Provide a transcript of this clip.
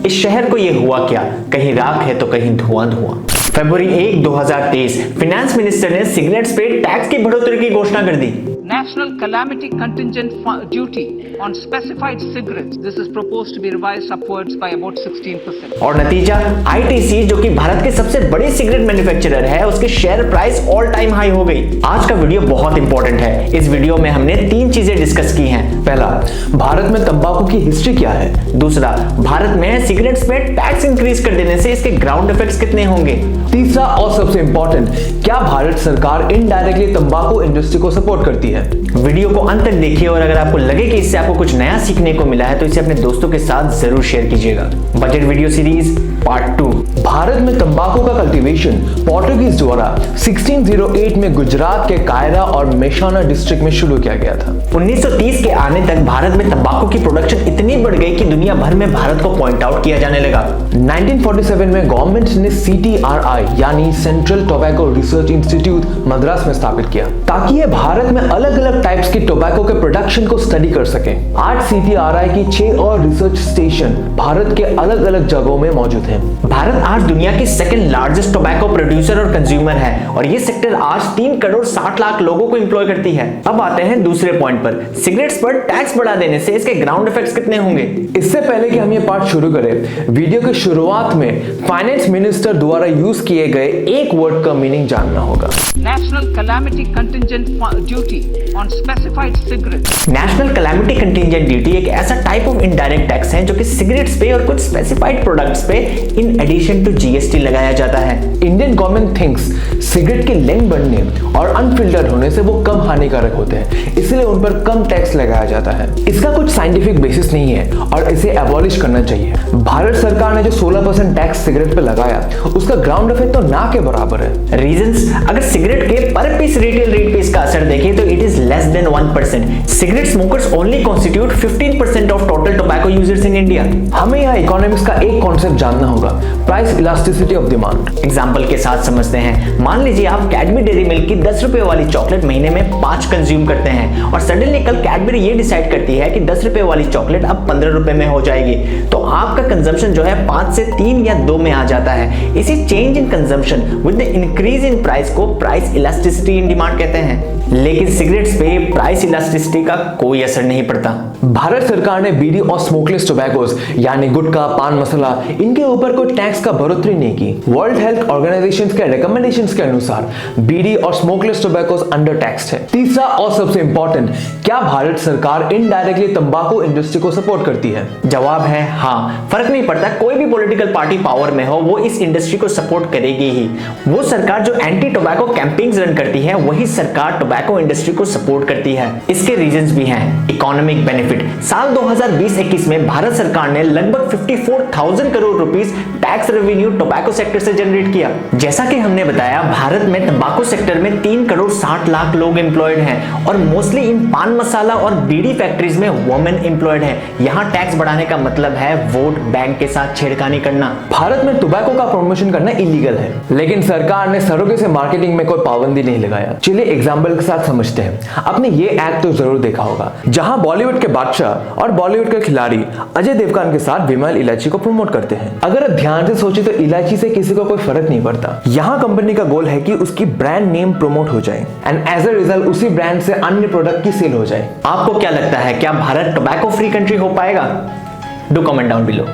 इस शहर को ये हुआ क्या, कहीं राख है तो कहीं धुआं धुआं। फरवरी 1, 2023 फाइनेंस मिनिस्टर ने सिगरेट्स पे टैक्स की बढ़ोतरी की घोषणा कर दी। National Calamity Contingent Duty on specified cigarettes. This is proposed to be revised upwards by about 16%. और नतीजा ITC जो कि भारत के सबसे बड़े सिगरेट मैन्युफैक्चरर है, उसके share price all time high हो गई। आज का वीडियो बहुत इंपॉर्टेंट है। इस वीडियो में हमने 3 चीजें डिस्कस की हैं। पहला, भारत में तंबाकू की हिस्ट्री क्या है। दूसरा, भारत में सिगरेट्स पे टैक्स इंक्रीज कर देने से इसके ग्राउंड इफेक्ट्स कितने होंगे। तीसरा और सबसे इंपॉर्टेंट, क्या भारत सरकार इनडायरेक्टली तंबाकू इंडस्ट्री को सपोर्ट करती है। वीडियो को अंत तक देखिए और अगर आपको लगे कि इससे आपको कुछ नया सीखने को मिला है तो इसे अपने दोस्तों के साथ जरूर शेयर कीजिएगा। Budget video series part 2। Bharat में तंबाकू का कल्टीवेशन पोर्टुगीज द्वारा 1608 में गुजरात के कायरा और मेहसाना डिस्ट्रिक्ट में शुरू किया गया था। 1930 के आने तक भारत में तंबाकू की प्रोडक्शन इतनी बढ़ गई कि दुनिया भर में भारत को पॉइंट आउट किया जाने लगा। 1947 में गवर्नमेंट ने CTRI यानी central tobacco research institute Madras में स्थापित किया ताकि ये भारत में अलग अलग टाइप्स की टोबैको के प्रोडक्शन को स्टडी कर सके। आज CTRI की 6 और रिसर्च स्टेशन भारत के अलग अलग जगहों में मौजूद हैं। भारत आज दुनिया की सेकंड लार्जेस्ट टोबैको प्रोड्यूसर और कंज्यूमर है और ये सेक्टर आज 3 करोड़ 60 लाख लोगों को एम्प्लॉय करती है। अब आते हैं दूसरे पॉइंट पर, सिगरेट्स पर टैक्स बढ़ा देने से इसके ग्राउंड इफेक्ट्स कितने होंगे। इससे पहले कि हम ये पार्ट शुरू करें, वीडियो के शुरुआत में फाइनेंस मिनिस्टर द्वारा यूज किए गए एक वर्ड का मीनिंग जानना होगा। National Calamity Contingent Duty on specified cigarettes. National calamity contingent duty एक ऐसा टाइप ऑफ इनडायरेक्ट टैक्स है जो कि सिगरेट्स पे और कुछ स्पेसिफाइड प्रोडक्ट्स पे इन एडिशन टू GST लगाया जाता है। इंडियन गवर्नमेंट थिंक्स सिगरेट की लेंथ बढ़ने और अनफिल्टर्ड होने से वो कम हानिकारक होते हैं, इसलिए उन पर कम टैक्स लगाया जाता है। इसका कुछ साइंटिफिक बेसिस नहीं है और इसे एबॉलिश करना चाहिए। भारत सरकार ने जो 16% टैक्स सिगरेट पे लगाया उसका ग्राउंड इफेक्ट तो ना के बराबर है। रीजंस, अगर सिगरेट के पर पीस रिटेल रेट पे इसका असर देखें तो it is less than 1%। Cigarette smokers only constitute 15% of total tobacco users in India. हमें यहाँ इकोनॉमिक्स का एक कॉन्सेप्ट जानना होगा, price elasticity of demand. Example के साथ समझते हैं। मान लीजिए आप कैडबरी डेयरी मिल्क की 10 रुपए वाली चॉकलेट महीने में 5 कंज्यूम करते हैं और सडनली कल कैडबरी ये डिसाइड करती है कि 10 रुपए वाली चॉकलेट अब 15 रुपए में हो जाएगी, तो आपका कंजम्पशन जो है 5 से 3 या 2 में आ जाता है। इसी change in consumption with the increase in price को प्राइस इलास्टिसिटी इन डिमांड कहते हैं। लेकिन सिगरेट्स पे प्राइस इलास्टिसिटी का कोई असर नहीं पड़ता। भारत सरकार ने बीड़ी और स्मोकलेस टोबैकोस यानी गुटखा, पान मसाला, इनके ऊपर कोई टैक्स का बढ़ोतरी नहीं की। वर्ल्ड हेल्थ ऑर्गेनाइजेशन के रिकमेंडेशंस के अनुसार बीड़ी और स्मोकलेस टोबैकोस अंडर टैक्स्ड है। तीसरा और सबसे इंपॉर्टेंट, क्या भारत सरकार इनडायरेक्टली तंबाकू इंडस्ट्री को सपोर्ट करती है। जवाब है हाँ। फर्क नहीं पड़ता कोई भी पॉलिटिकल पार्टी पावर में हो, वो इस इंडस्ट्री को सपोर्ट करेगी ही। वो सरकार जो एंटी टोबैको कैंपेन्स रन करती है वही सरकार टोबैको इंडस्ट्री को सपोर्ट करती है। इसके रीजंस भी हैं। इकोनॉमिक बेनिफिट, साल 2020-21 में भारत सरकार ने लगभग 54,000 crore rupees tax revenue tobacco sector से जनरेट किया। जैसा कि हमने बताया, भारत में तंबाकू सेक्टर में 3 करोड़ 60 लाख लोग एम्प्लॉयड हैं और मोस्टली इन पान मसाला और बीड़ी फैक्ट्रीज में वुमेन एम्प्लॉयड हैं। यहाँ टैक्स बढ़ाने का मतलब है वोट बैंक के साथ छेड़खानी करना। भारत में टोबैको का प्रमोशन करना इलीगल है, लेकिन सरकार ने सरोगे से मार्केटिंग में कोई पाबंदी नहीं लगाया। चलिए एग्जाम्पल के साथ समझते हैं। आपने ये एक्ट तो जरूर देखा होगा जहां बॉलीवुड के बादशाह और बॉलीवुड के खिलाड़ी अजय देवगन के साथ विमल इलायची को प्रमोट करते हैं। अगर आप ध्यान से सोचे तो इलायची से किसी को कोई फर्क नहीं पड़ता। यहाँ कंपनी का गोल है कि उसकी ब्रांड नेम प्रमोट हो जाए एंड एज अ रिजल्ट उसी ब्रांड से अन्य प्रोडक्ट की सेल हो जाए। आपको क्या लगता है, क्या भारत टोबैको फ्री कंट्री हो पाएगा? Do comment down below.